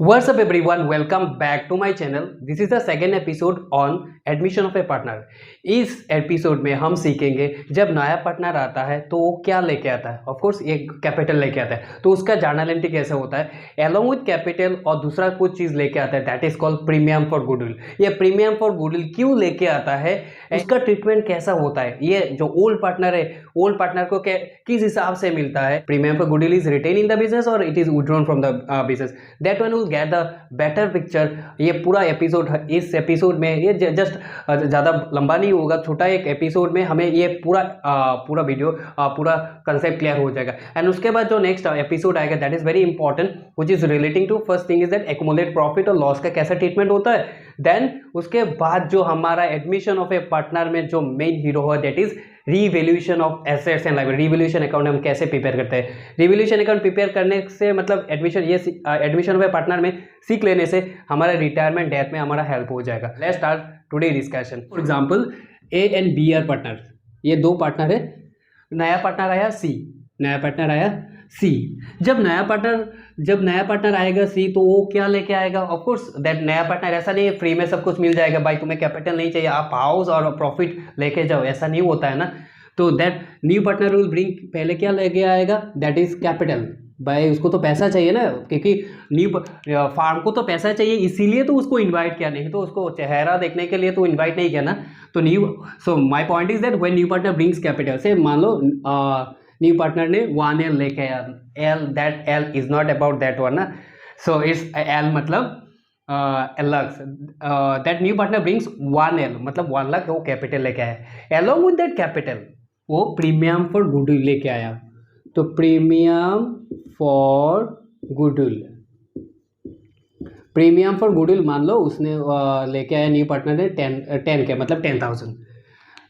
What's up everyone, welcome back to my channel. This is the second episode on admission of a partner. इस episode में हम सीखेंगे जब नया partner आता है तो वो क्या लेके आता है. ऑफ कोर्स एक कैपिटल लेके आता है, तो उसका जर्नल एंट्री कैसे होता है अलॉन्ग विद कैपिटल और दूसरा कुछ चीज़ लेके आता है that is called premium for goodwill. ये प्रीमियम फॉर गुडविल क्यों लेके आता है, इसका ट्रीटमेंट कैसा होता है, ये जो ओल्ड पार्टनर है ओल्ड पार्टनर को किस हिसाब से मिलता है. Premium for goodwill is retained in the business और it is withdrawn from the business. That one will get the better picture. ये पूरा एपिसोड, इस एपिसोड में ये जस्ट ज़्यादा लंबा नहीं होगा, छोटा एक एपिसोड में हमें ये पूरा वीडियो पूरा कंसेप्ट क्लियर हो जाएगा. एंड उसके बाद जो नेक्स्ट एपिसोड आएगा that is very important which is relating to first thing is that accumulate profit और लॉस का कैसा ट्रीटमेंट होता है. देन उसके बाद जो हमारा एडमिशन ऑफ ए पार्टनर में जो मेन हीरो है that is revaluation of assets and liability. Revaluation account हम कैसे प्रिपेयर करते हैं. रीवैल्यूएशन अकाउंट प्रिपेयर करने से मतलब एडमिशन ऑफ ए पार्टनर में सीख लेने से हमारा रिटायरमेंट डेथ में हमारा हेल्प हो जाएगा. Let's start today discussion. For example A and B are partner. ये दो पार्टनर है. नया पार्टनर आया सी. नया पार्टनर आया सी. जब नया पार्टनर आएगा सी तो वो क्या लेके आएगा. ऑफ कोर्स दैट नया पार्टनर ऐसा नहीं है फ्री में सब कुछ मिल जाएगा. भाई तुम्हें कैपिटल नहीं चाहिए, आप हाउस और प्रॉफिट लेके जाओ, ऐसा नहीं होता है ना. तो that new partner will bring, पहले क्या लेके आएगा दैट इज कैपिटल. भाई उसको तो पैसा चाहिए ना, क्योंकि न्यू फार्म को तो पैसा चाहिए, इसीलिए तो उसको इनवाइट किया, नहीं तो उसको चेहरा देखने के लिए तो इनवाइट नहीं किया ना. तो so my point is that when new partner brings capital, से मान लो न्यू पार्टनर ने 1L लेके आया. L, that L is not about that one ना. सो इट्स एल मतलब अलग. That new partner brings 1L मतलब 1 लाख वो कैपिटल लेके आया. अलॉन्ग विद दैट कैपिटल वो प्रीमियम फॉर गुडविल लेके आया. तो premium for goodwill, premium for goodwill मान लो उसने लेके आया न्यू पार्टनर ने 10 के मतलब 10,000.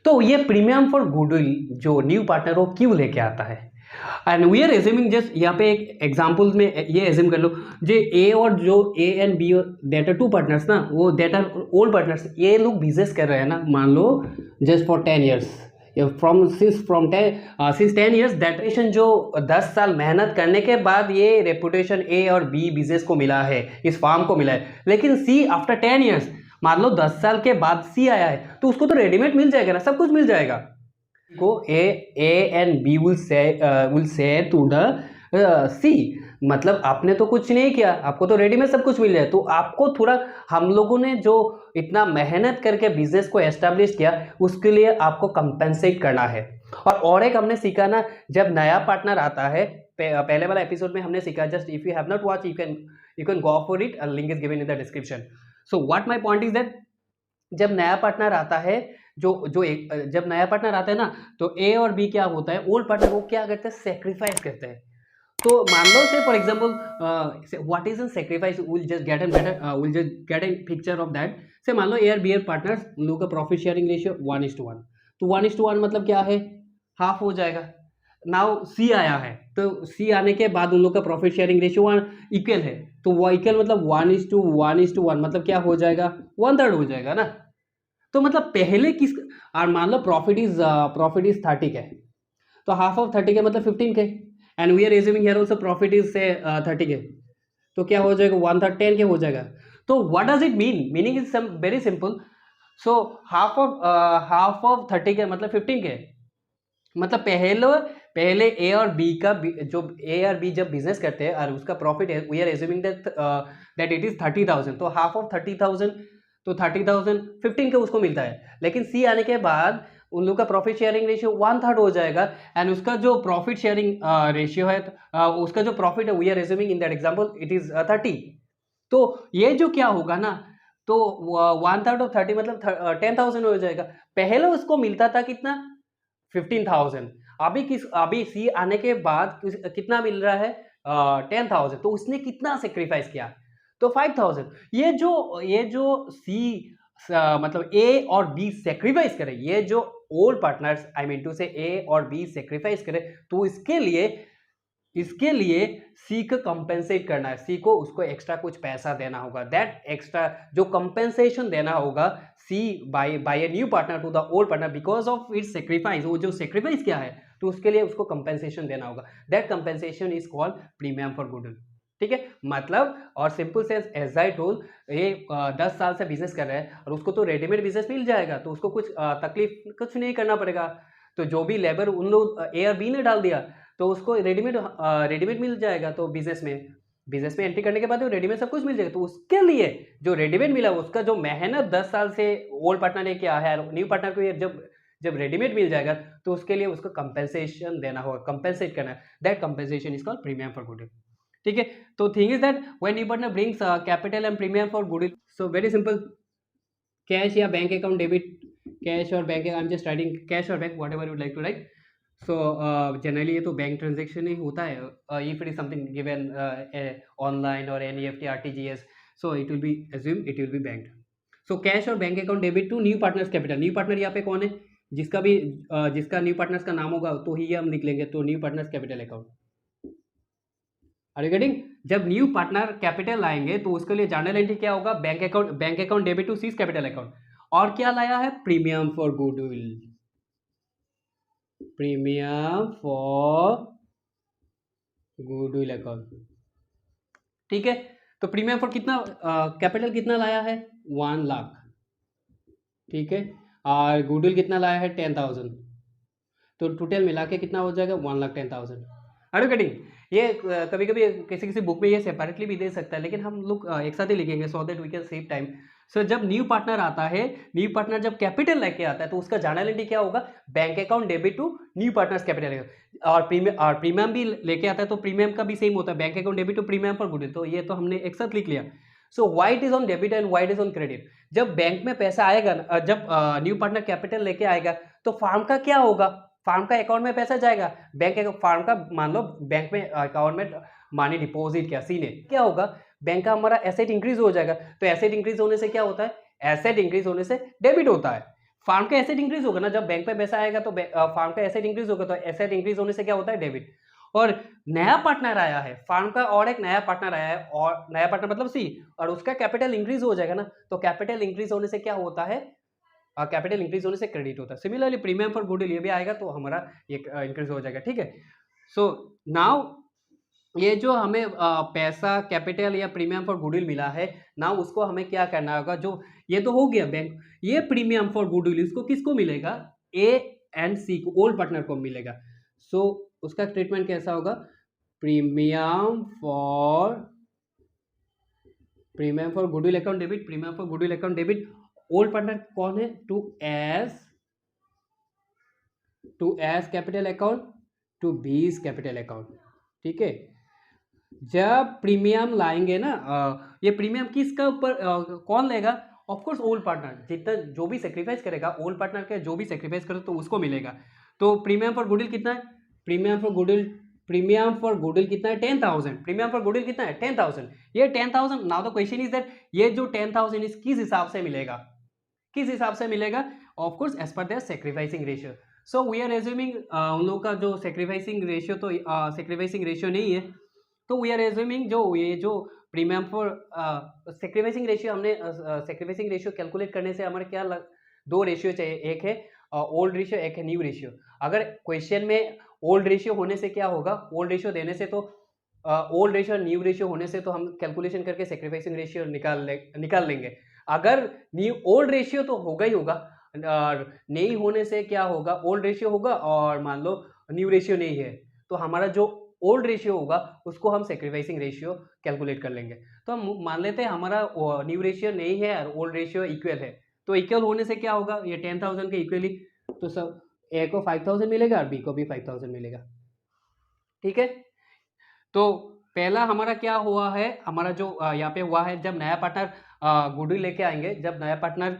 तो ये प्रीमियम फॉर गुडविल जो न्यू पार्टनर वो क्यों लेके आता है. And we are assuming just यहाँ पे एक एग्जांपल में ये एज्यूम कर लो जो ए और जो A and B that are two partners ना, वो दैट आर ओल्ड पार्टनर्स, ये लोग बिजनेस कर रहे हैं ना मान लो just for 10 years since 10 years. That reputation जो 10 साल मेहनत करने के बाद ये रेपुटेशन ए और बी बिजनेस को मिला है, इस फार्म को मिला है. लेकिन सी आफ्टर 10 ईयर्स, मान लो 10 साल के बाद सी आया है तो उसको तो रेडीमेड मिल जाएगा ना, सब कुछ मिल जाएगा. को A and B will say to the C, मतलब आपने तो कुछ नहीं किया, आपको तो रेडीमेड सब कुछ मिल जाए. तो आपको थोड़ा, हम लोगों ने जो इतना मेहनत करके बिजनेस को एस्टेब्लिश किया उसके लिए आपको कंपेंसेट करना है. और एक हमने सीखा ना, जब नया पार्टनर आता है, पहले वाला एपिसोड में हमने सीखा, just if you have not watch you can go for it, link is given in the description. So what my point is that जब नया पार्टनर आता है, जब नया पार्टनर आता है ना, तो ए और बी क्या होता है, ओल्ड पार्टनर वो क्या करते हैं, सेक्रीफाइस करते हैं. तो मान लो से for example what is an sacrifice, will just get an picture of that. से मान लो ए और बी आर पार्टनर्स, उन लोगों का प्रॉफिट शेयरिंग रेशियो 1:1. तो 1:1 मतलब क्या है, हाफ हो जाएगा. नाउ सी आया है तो सी आने के बाद उन लोग का प्रॉफिट शेयरिंग रेशियो 1 इक्वल है, तो वो इक्वल मतलब 1:1 मतलब क्या हो जाएगा, 1/3 हो जाएगा ना. तो मतलब पहले किस, और मान लो प्रॉफिट इज 30 के, तो हाफ ऑफ 30 के मतलब 15 K. And we are assuming here also profit is say 30 के, तो क्या हो जाएगा 1/3 10 के हो जाएगा. तो what does it mean, meaning is very simple. So half of 30 के मतलब 15 के, मतलब पहले ए और बी का जो ए और बी जब बिजनेस करते हैं और उसका प्रॉफिट है, we are assuming that it is 30,000. तो हाफ ऑफ 30,000, तो 30,000 15 के उसको मिलता है. लेकिन सी आने के बाद उन लोग का प्रॉफिट शेयरिंग रेशियो 1/3 हो जाएगा. एंड उसका जो प्रॉफिट शेयरिंग रेशियो है, उसका जो प्रॉफिट है, we are assuming in that example it is 30. तो ये जो क्या होगा ना, तो 1/3 ऑफ 30 मतलब 10,000 हो जाएगा. पहले उसको मिलता था कितना, 15,000. अभी सी आने के बाद कितना मिल रहा है, 10,000. तो उसने कितना सेक्रीफाइस किया, तो 5,000. ये जो सी मतलब ए और बी सेक्रीफाइस करे, ये जो old partners I mean to say A और बी सेक्रीफाइस करे, तो इसके लिए सी को कंपेंसेट करना है. सी को उसको एक्स्ट्रा कुछ पैसा देना होगा. दैट एक्स्ट्रा जो कंपेंसेशन देना होगा C by A new partner to the old partner because of its sacrifice, वो जो सेक्रीफाइस क्या है, तो उसके लिए उसको कंपेंसेशन देना होगा. That compensation is called premium for goodwill. ठीक है, मतलब और simple sense as I told, ये 10 साल से बिजनेस कर रहा है और उसको तो रेडीमेड बिजनेस मिल जाएगा, तो उसको कुछ तकलीफ कुछ नहीं करना पड़ेगा। तो जो भी लेबर उन लोग ए और बी ने डाल दिया तो उसको रेडीमेड मिल जाएगा। तो बिजनेस में एंट्री करने के बाद वो रेडीमेड सब कुछ मिल जाएगा। तो उसके लिए जो रेडीमेड मिला उसका जो मेहनत 10 साल से ओल्ड पार्टनर ने किया है, न्यू पार्टनर को ये जब जब रेडीमेड मिल जाएगा तो उसके लिए उसको कंपेंसेशन देना होगा, कंपेंसेट करना है। That compensation is called premium for goodwill. ठीक है, तो thing is that when new partner brings capital and premium for goodwill, so very simple, cash या बैंक अकाउंट डेबिट, कैश और bank, I am just writing cash और bank, whatever you'd like to write. So generally ये तो bank transaction ही होता है। If it is something given online और NEFT RTGS, so it will be assume it will be bank. So cash और bank account debit to new partners capital. New partner यहाँ पे कौन है, जिसका न्यू पार्टनर्स का नाम होगा तो ही हम लिख लेंगे, तो new partners capital account. Are you getting? जब न्यू पार्टनर कैपिटल लाएंगे तो उसके लिए जर्नल एंट्री क्या होगा, bank account debit to C's capital account. और क्या लाया है, premium for goodwill, premium for goodwill account. ठीक है, तो प्रीमियम फॉर कितना कैपिटल कितना लाया है, 1 लाख। ठीक है, और गुडविल कितना लाया है, 10,000। तो टोटल मिला के कितना हो जाएगा, 1,10,000। Are you getting? ये कभी कभी किसी किसी बुक में ये सेपरेटली भी दे सकता है, लेकिन हम लोग एक साथ ही लिखेंगे so that we can save time. So जब न्यू पार्टनर आता है, न्यू पार्टनर जब कैपिटल लेके आता है तो उसका जर्नल एंट्री क्या होगा, bank account debit to new partners capital. और प्रीमियम भी लेके आता है तो प्रीमियम का भी सेम होता है, bank account debit to premium for goodwill. तो ये तो हमने एक साथ लिख लिया। So what is on debit and what is on credit. जब बैंक में पैसा आएगा, जब न्यू पार्टनर कैपिटल लेके आएगा तो फार्म का क्या होगा, फार्म का अकाउंट में पैसा जाएगा, फार्म का मान लो बैंक में अकाउंट में मानी डिपॉजिट किया सी ने, क्या होगा, बैंक का हमारा एसेट इंक्रीज हो जाएगा। तो एसेट इंक्रीज होने से क्या होता है, एसेट इंक्रीज होने से डेबिट होता है। फार्म का एसेट इंक्रीज होगा ना, जब बैंक पे पैसा आएगा तो फार्म का एसेट इंक्रीज होगा, तो एसेट इंक्रीज होने से क्या होता है, डेबिट। और नया पार्टनर आया है फार्म का, और एक नया पार्टनर आया है, और नया पार्टनर मतलब सी, और उसका कैपिटल इंक्रीज हो जाएगा ना, तो कैपिटल इंक्रीज होने से क्या होता है, कैपिटल इंक्रीज होने से क्रेडिट होता है। सिमिलरली प्रीमियम फॉर गुडविल ये भी आएगा तो हमारा ये इंक्रीज हो जाएगा। ठीक है, सो नाउ ये जो हमें पैसा कैपिटल या प्रीमियम फॉर गुडविल मिला है, नाउ उसको हमें क्या करना होगा, जो ये तो हो गया बैंक, ये प्रीमियम फॉर गुडविल इसको किसको मिलेगा, ए एंड सी को, ओल्ड पार्टनर को मिलेगा। सो उसका ट्रीटमेंट कैसा होगा, premium for goodwill account debit, premium for goodwill account debit. Old partner कौन है, to A's capital account to B's capital account. ठीक है, जब प्रीमियम लाएंगे ना, ये प्रीमियम किसका ऊपर कौन लेगा, ऑफ कोर्स ओल्ड पार्टनर, जितना जो भी सेक्रीफाइस करेगा ओल्ड पार्टनर के, जो भी सेक्रीफाइस करे तो उसको मिलेगा। तो प्रीमियम फॉर गुडविल कितना है, प्रीमियम फॉर गुडविल कितना है, 10,000। प्रीमियम फॉर गुडविल कितना है, 10,000। ये 10,000, now the question is that ये जो 10,000 इस किस हिसाब से मिलेगा, of course as per their sacrificing ratio. So we are assuming उन लोगों का जो सेक्रीफाइसिंग रेशियो, तो सेक्रीफाइसिंग रेशियो नहीं है, तो वी आर एज्यूमिंग जो प्रीमियम फॉर सेक्रीफाइसिंग रेशियो, हमने सेक्रीफाइसिंग रेशियो कैलकुलेट करने से हमारे क्या दो रेशियो चाहिए, एक है ओल्ड रेशियो, एक है न्यू रेशियो। अगर क्वेश्चन में ओल्ड रेशियो होने से क्या होगा, ओल्ड रेशियो देने से तो ओल्ड रेशियो न्यू रेशियो होने से तो हम कैलकुलेशन करके सेक्रीफाइसिंग रेशियो निकाल लेंगे। अगर न्यू ओल्ड रेशियो तो होगा ही होगा, और नहीं होने से क्या होगा, ओल्ड रेशियो होगा और मान लो न्यू रेशियो नहीं है, तो हमारा जो ओल्ड रेशियो होगा उसको हम सेक्रीफाइसिंग रेशियो कैलकुलेट कर लेंगे। तो हम मान लेते हैं हमारा न्यू रेशियो नहीं है और ओल्ड रेशियो इक्वल है, तो इक्वल होने से क्या होगा, ये 10,000 के इक्वली, तो सब ए को 5,000 मिलेगा और बी को भी 5,000 मिलेगा। ठीक है, तो पहला हमारा क्या हुआ है, हमारा जो यहाँ पे हुआ है, जब नया पार्टनर गुडविल लेके आएंगे, जब नया पार्टनर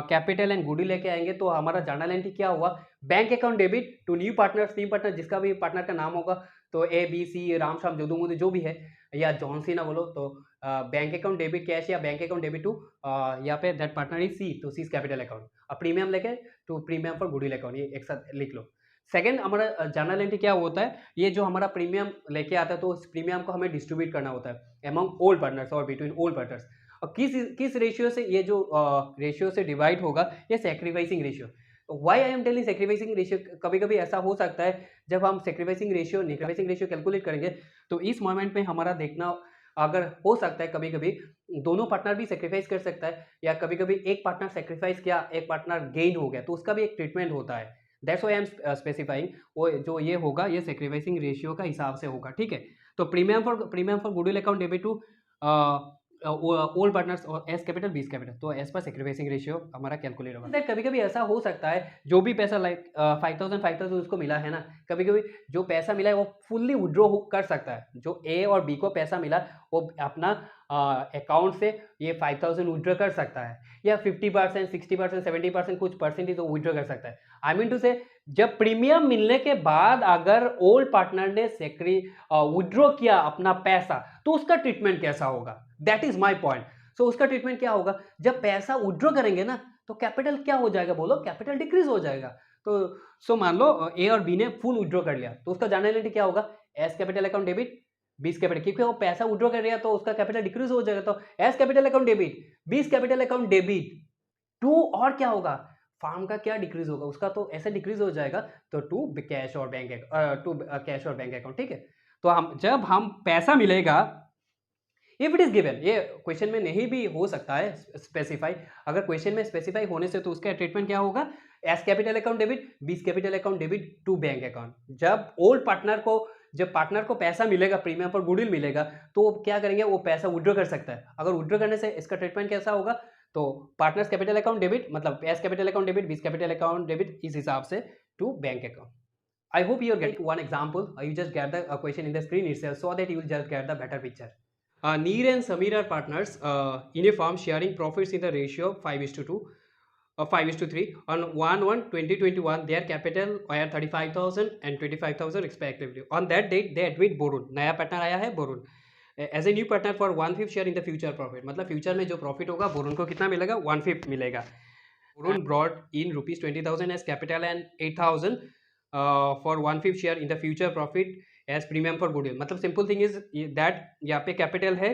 कैपिटल एंड गुडविल लेके आएंगे तो हमारा जर्नल एंट्री क्या हुआ, bank account debit to new partner, जिसका भी पार्टनर का नाम होगा, तो A B C, Ram Shyam Jodu Modu जो भी है, या जॉन सी ना बोलो, तो बैंक अकाउंट डेबिट कैश या बैंक अकाउंट डेबिट टू यहाँ पे दैट पार्टनर इज सी, तो सीज कैपिटल अकाउंट, और प्रीमियम लेके to premium for goodwill account, ये एक साथ लिख लो। सेकंड हमारा जर्नल एंट्री क्या होता है, ये जो हमारा प्रीमियम लेके आता है तो उस प्रीमियम को हमें डिस्ट्रीब्यूट करना होता है अमंग ओल्ड पार्टनर्स और बिटवीन ओल्ड पार्टनर्स, और किस रेशियो से, ये जो रेशियो से डिवाइड होगा, ये sacrificing ratio. Why I am telling sacrificing ratio, कभी कभी ऐसा हो सकता है जब हम सेक्रीफाइसिंग रेशियो कैलकुलेट करेंगे तो इस मोमेंट में हमारा देखना अगर हो सकता है कभी कभी दोनों पार्टनर भी सेक्रीफाइस कर सकता है, या कभी कभी एक पार्टनर सेक्रीफाइस किया, एक पार्टनर गेन हो गया, तो उसका भी एक ट्रीटमेंट होता है। That's why I am specifying, वो जो ये होगा ये सेक्रीफाइसिंग रेशियो का हिसाब से होगा, ठीक है। तो premium for goodwill account debit to old partners और एस कैपिटल बीस कैपिटल, तो एस पर सेक्रीफाइसिंग रेशियो हमारा कैलकुलेट होगा। कभी कभी ऐसा हो सकता है जो भी पैसा लाइक 5,000 उसको मिला है ना, कभी कभी जो पैसा मिला है वो फुल्ली विड्रॉ कर सकता है। जो ए और बी को पैसा मिला वो अपना अकाउंट से ये 5,000 विड्रॉ कर सकता है, या 50%, 60%, 70% कुछ परसेंटेज वो विड्रॉ कर सकता है। आई मीन टू से जब प्रीमियम मिलने के बाद अगर ओल्ड पार्टनर ने विड्रॉ किया अपना पैसा, तो उसका ट्रीटमेंट कैसा होगा, दैट इज माई पॉइंट। सो उसका ट्रीटमेंट क्या होगा, जब पैसा विड्रॉ करेंगे ना तो कैपिटल क्या हो जाएगा, बोलो, कैपिटल डिक्रीज हो जाएगा। तो सो मान लो ए और बी ने फुल विड्रॉ कर लिया, तो उसका जनरलिटी क्या होगा, A's capital account debit B's capital, क्योंकि वो पैसा विड्रॉ कर रहा तो उसका कैपिटल डिक्रीज हो जाएगा। तो A's capital account debit B's capital account debit to, और क्या होगा, फार्म का क्या डिक्रीज होगा, उसका तो ऐसे डिक्रीज हो जाएगा, तो टू कैश और बैंक अकाउंट, ठीक है। तो जब हम पैसा मिलेगा, इफ इट इज गिवन, ये क्वेश्चन में नहीं भी हो सकता है स्पेसिफाई, अगर क्वेश्चन में स्पेसिफाई होने से तो उसका ट्रीटमेंट क्या होगा, A's capital account debit B's capital account debit to bank account. जब ओल्ड पार्टनर को पैसा मिलेगा, प्रीमियम पर गुडविल मिलेगा, तो वो क्या करेंगे, वो पैसा विड्रॉ कर सकता है। अगर विड्रॉ करने से इसका ट्रीटमेंट कैसा होगा, तो पार्टनर्स कैपिटल अकाउंट डेबिट मतलब A's capital account debit B's capital account debit, इस हिसाब से to bank account. I hope you are getting one example. You just get the question in the screen itself, so that you will just get the better picture. Neer and Samir are partners in a firm sharing profits in the ratio of 5:2 or 5:3. On 1/1/2021, their capital were 35,000 and 25,000 respectively. On that date, they admit Borun. नया पार्टनर आया है Borun, as a new partner for 1/5 share in the future profit, मतलब future में जो profit होगा बोरून को कितना मिलेगा, 1/5 मिलेगा। Borun brought in ₹20,000 as capital and 8,000 for 1/5 share in the future profit as premium for goodwill. मतलब सिंपल थिंग इज दैट यहाँ पे कैपिटल है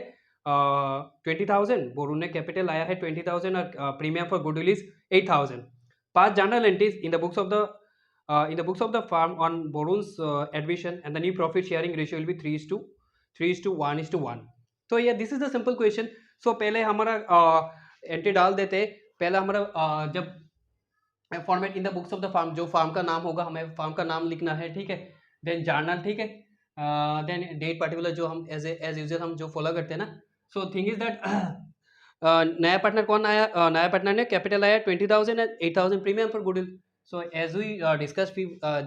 20,000, बोरून ने कैपिटल आया है 20,000 और premium for goodwill is 8,000। Pass journal entries in the books of the firm on Borun's admission and the new profit sharing ratio will be 3:1:1। तो ये this is the simple question. So पहले हमारा entry डाल देते, पहले हमारा जब format in the books of the firm, जो फार्म का नाम होगा हमें फार्म का नाम लिखना है, ठीक है। देन जर्नल, ठीक है। देन डेट पर्टिकुलर, जो हम एज यूजुअल हम जो फॉलो करते हैं ना। सो थिंग इज दैट नया पार्टनर कौन आया, नया पार्टनर ने कैपिटल आया 20,000 and 8,000 premium for goodwill. So as we discuss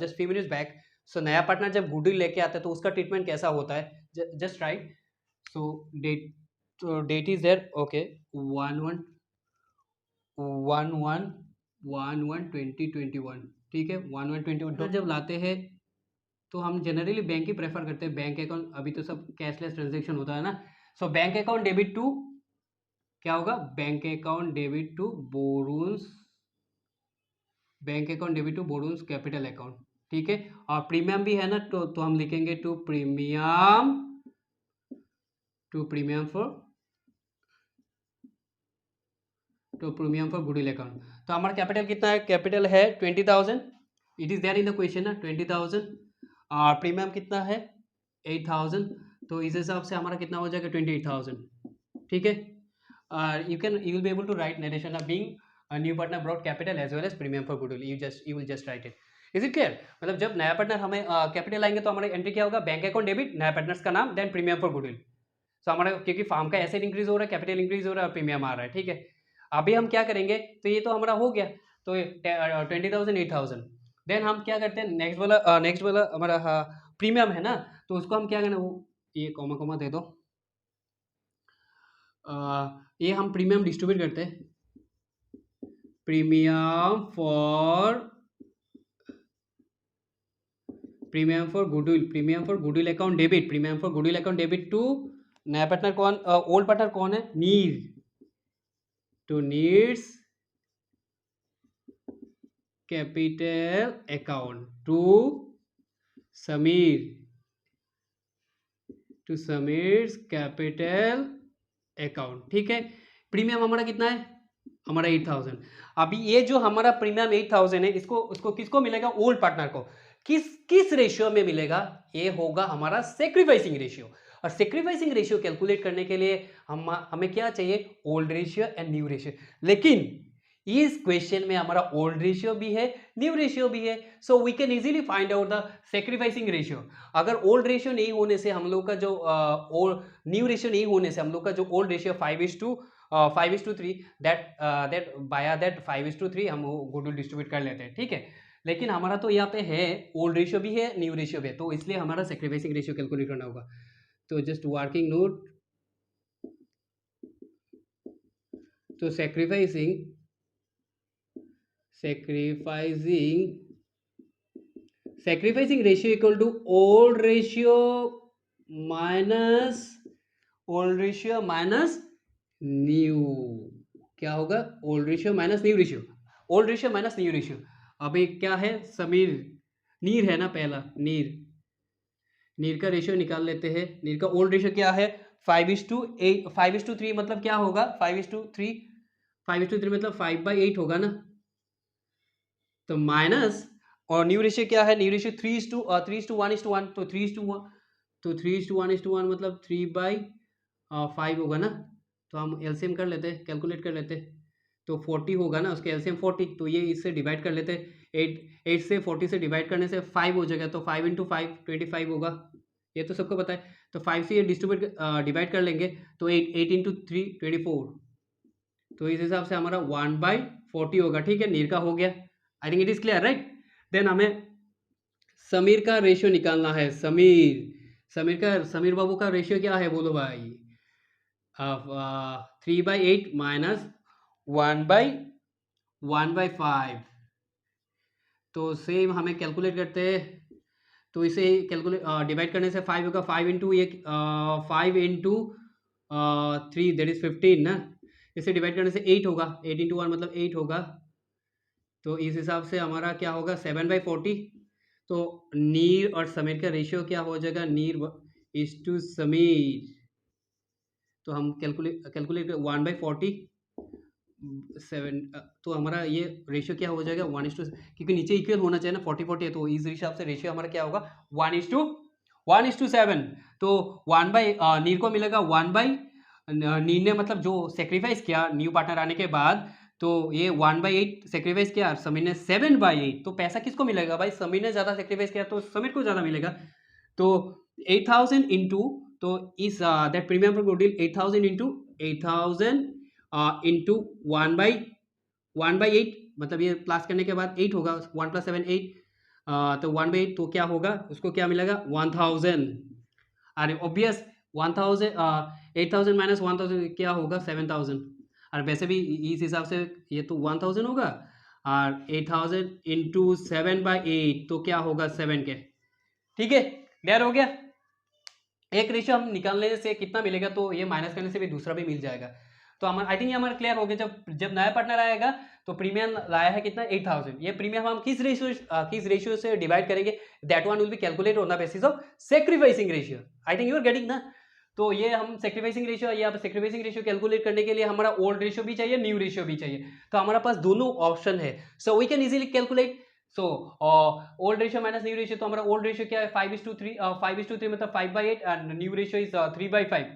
just few minutes back, so नया पार्टनर जब गुडविल लेके आता है तो उसका ट्रीटमेंट कैसा होता है, just right. So date is there, okay, 1/1/2021, ठीक है। 1/1/2021 जब लाते हैं तो हम जनरली बैंक ही प्रेफर करते हैं, बैंक अकाउंट, अभी तो सब कैशलेस ट्रांजेक्शन होता है ना। So bank account debit to क्या होगा, bank account debit to Borun's capital account, ठीक है। और प्रीमियम भी है ना, तो हम लिखेंगे to premium for goodwill account. तो हमारा कैपिटल कितना है, कैपिटल है 20,000, it is there in the question ना, 20,000, और प्रीमियम कितना है 8,000, तो इस हिसाब से हमारा कितना हो जाएगा 28,000, ठीक है। You will be able to write narration of being a new partner brought capital as well as premium for goodwill, you will just write it. Is it clear? मतलब जब नया पार्टनर हमें कैपिटल आएंगे तो हमारा एंट्री क्या होगा, bank account debit, नया पार्टनर्स का नाम, देन प्रीमियम फॉर गुडविल। सो हमारा क्योंकि फार्म का एसेट इंक्रीज हो रहा है, कैपिटल इंक्रीज हो रहा है और प्रीमियम आ रहा है, ठीक है। अभी हम क्या करेंगे, तो ये तो हमारा हो गया, तो 20,000 8,000। देन हम क्या करते हैं, नेक्स्ट वाला हमारा प्रीमियम है ना, तो उसको हम क्या करना, वो ये कॉमा दे दो, ये हम प्रीमियम डिस्ट्रीब्यूट करते हैं, premium for goodwill account debit to नया पार्टनर कौन, ओल्ड पार्टनर कौन है, नीर, to needs capital account to Samir's capital account, ठीक है। प्रीमियम हमारा कितना है, हमारा 8,000। अभी ये जो हमारा प्रीमियम 8,000 है, इसको किसको मिलेगा, ओल्ड पार्टनर को। किस रेशियो में मिलेगा, ये होगा हमारा सेक्रीफाइसिंग रेशियो। और सेक्रीफाइसिंग रेशियो कैलकुलेट करने के लिए हमें क्या चाहिए, old ratio and new ratio. लेकिन इस क्वेश्चन में हमारा ओल्ड रेशियो भी है, न्यू रेशियो भी है, so we can easily find out the sacrificing ratio. अगर ओल्ड रेशियो नहीं होने से हम लोग का जो न्यू रेशियो नहीं होने से हम लोग का जो ओल्ड रेशियो 5:3, दैट बाया दैट 5:3 हम गुडविल डिस्ट्रीब्यूट कर लेते हैं, ठीक है। लेकिन हमारा तो यहाँ पे है ओल्ड रेशियो भी है, न्यू रेशियो भी है, तो इसलिए हमारा सेक्रीफाइसिंग रेशियो कैलकुलेट करना होगा। तो जस्ट वर्किंग नोट, तो sacrificing ratio equal to old ratio minus new, क्या होगा, old ratio minus new ratio, old ratio minus new ratio. अभी क्या है, समीर, नीर है ना पहला, नीर का रेशियो निकाल लेते हैं। नीर का ओल्ड रेशियो क्या है, 5:3, मतलब क्या होगा, 5:3 मतलब 5/8 होगा ना, तो माइनस, और न्यू रेशियो क्या है, न्यू रेशियो 3:1:1, तो 3:1:1 मतलब 3/5 होगा ना। तो हम एलसीएम कर लेते हैं, कैलकुलेट कर लेते हैं, तो 40 होगा ना, उसके एलसीएम 40, तो ये इससे डिवाइड कर लेते हैं, 8 से 40 से डिवाइड करने से 5 हो जाएगा, तो 5 × 5 25 होगा, ये तो सबको पता है। तो 5 से ये डिवाइड कर लेंगे, तो 8 × 3 24, तो इस हिसाब से हमारा 1/40 होगा, ठीक है। नीर का हो गया, I think it is clear, right. Then हमें समीर का रेशियो निकालना है। समीर बाबू का रेशियो क्या है, बोलो भाई, 3/8 माइनस 1/5, तो सेम हमें कैलकुलेट करते हैं, तो इसे कैलकुलेट डिवाइड करने से 5 होगा, 5 × 3 दैट इज 15 ना, इसे डिवाइड करने से 8 होगा, 8 × 1 मतलब 8 होगा, तो इस हिसाब से हमारा क्या होगा, 7/40। तो नीर और समीर का रेशियो क्या हो जाएगा, नीर इज टू समीर, तो हम कैलकुलेट 1/40 7, तो हमारा ये रेशियो क्या हो जाएगा 1:, क्योंकि नीचे इक्वल होना चाहिए ना, 40-40 है, तो इस हिसाब से रेशियो हमारा क्या होगा 1:7। तो नीर को मिलेगा 1/, नीर ने मतलब जो सेक्रीफाइस किया न्यू पार्टनर आने के बाद, तो ये 1/8 सेक्रीफाइस किया, समीर ने 7/8, तो पैसा किसको मिलेगा भाई, समीर ने ज्यादा सेक्रीफाइस किया तो समीर को ज्यादा मिलेगा। तो 8,000 इंटू, तो इस that premium for goodwill 8,000 into 1/8, मतलब ये प्लस करने के बाद 8 होगा, 1 + 7 8, तो 1/8, तो क्या होगा, उसको क्या मिलेगा 1,000, अरे ऑब्वियस 1,000, 8,000 माइनस 1,000 क्या होगा 7,000, और वैसे भी इस हिसाब से ये तो 1,000 होगा, और 8,000 इंटू 7/8 तो क्या होगा 7 के, ठीक है, क्लियर हो गया। एक रेशियो हम निकालने से कितना मिलेगा, तो ये माइनस करने से भी दूसरा भी मिल जाएगा, तो हमारा आई थिंक ये हमारा क्लियर हो गया। जब नया पार्टनर आएगा तो प्रीमियम लाया है कितना 8,000, ये प्रीमियम हम किस रेशियो से डिवाइड करेंगे, that one will be calculate on the basis of sacrificing ratio, I think you are getting ना। तो ये हम सेक्रीफाइसिंग रेशियो, या सेक्रीफाइसिंग रेशियो कैलकुलेट करने के लिए हमारा ओल्ड रेशियो भी चाहिए, न्यू रेशियो भी चाहिए, तो हमारे पास दोनों ऑप्शन है, so we can easily calculate. So old ratio minus new ratio, तो हमारा ओल्ड रेशियो क्या है 5:3 मतलब 5/8, एंड न्यू रेशियो इज 3/5,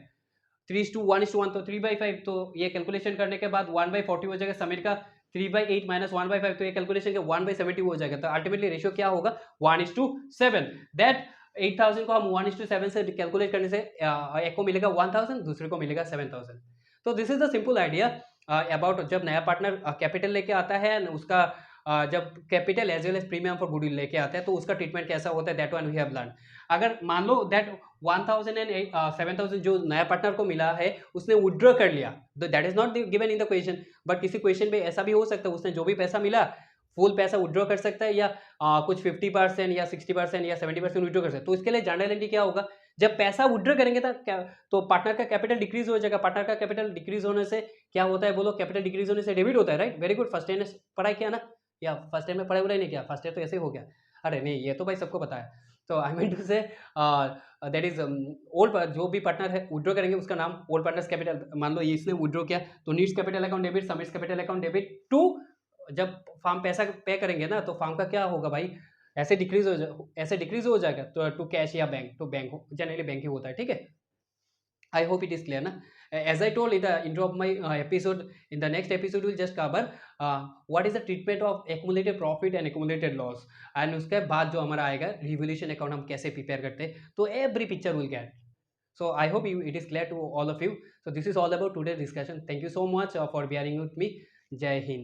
3:1:1, तो 3/5, तो ये कैलकुलेशन करने के बाद 1/40 हो जाएगा, समीर का 3/8 माइनस 1/5, तो ये कैलकुलेशन के 1/70 हो जाएगा, तो अल्टीमेटली रेशियो क्या होगा 1:7, दैट 8,000 को हम 1:7 से कैलकुलेट करने से एक को मिलेगा 1,000, दूसरे को मिलेगा 7,000। तो this is the simple idea about जब नया पार्टनर कैपिटल लेके आता है, उसका जब capital as well as premium for goodwill लेके आता है, तो उसका ट्रीटमेंट कैसा होता है, that one we have learn. अगर मान लो दैट 1,000 एंड 7,000 जो नया पार्टनर को मिला है उसने विड्रॉ कर लिया, that is not given in the question, but किसी क्वेश्चन पे ऐसा भी हो सकता है उसने जो भी पैसा मिला फुल पैसा विड्रॉ कर सकता है, या कुछ 50% या 60% या 70% विड्रॉ कर सकता है। तो इसके लिए जनरल एंट्री क्या होगा, जब पैसा विड्रॉ करेंगे तो पार्टनर का कैपिटल डिक्रीज हो जाएगा, पार्टनर का कैपिटल डिक्रीज होने से क्या होता है बोलो, कैपिटल डिक्रीज होने से डेबिट होता है, right, very good, first time पढ़ाई किया ना, या फर्स्ट टाइम में पढ़ाई नहीं किया, फर्स्ट टाइम तो ऐसे ही हो गया, अरे नहीं ये तो भाई सबको पता है। तो I mean to say that is old, जो भी पार्टनर है विड्रॉ करेंगे उसका नाम ओल्ड पार्टनर्स कैपिटल, मान लो इसने विड्रॉ किया तो नीड्स capital account debit, Sameer's capital account debit to, जब फार्म पैसा पे करेंगे ना तो फार्म का क्या होगा भाई, ऐसे डिक्रीज हो जाएगा तो टू कैश या बैंक, तो बैंक जनरली बैंक ही होता है, ठीक है। I hope it is clear na. As I told in the intro of my episode, in the next episode we'll just cover what is the treatment of accumulated profit and accumulated loss, and उसके बाद जो हमारा आएगा revaluation account हम कैसे prepare करते हैं, तो every picture will get. So I hope it is clear to all of you. So this is all about today's discussion. Thank you so much for bearing with me. Jai Hind.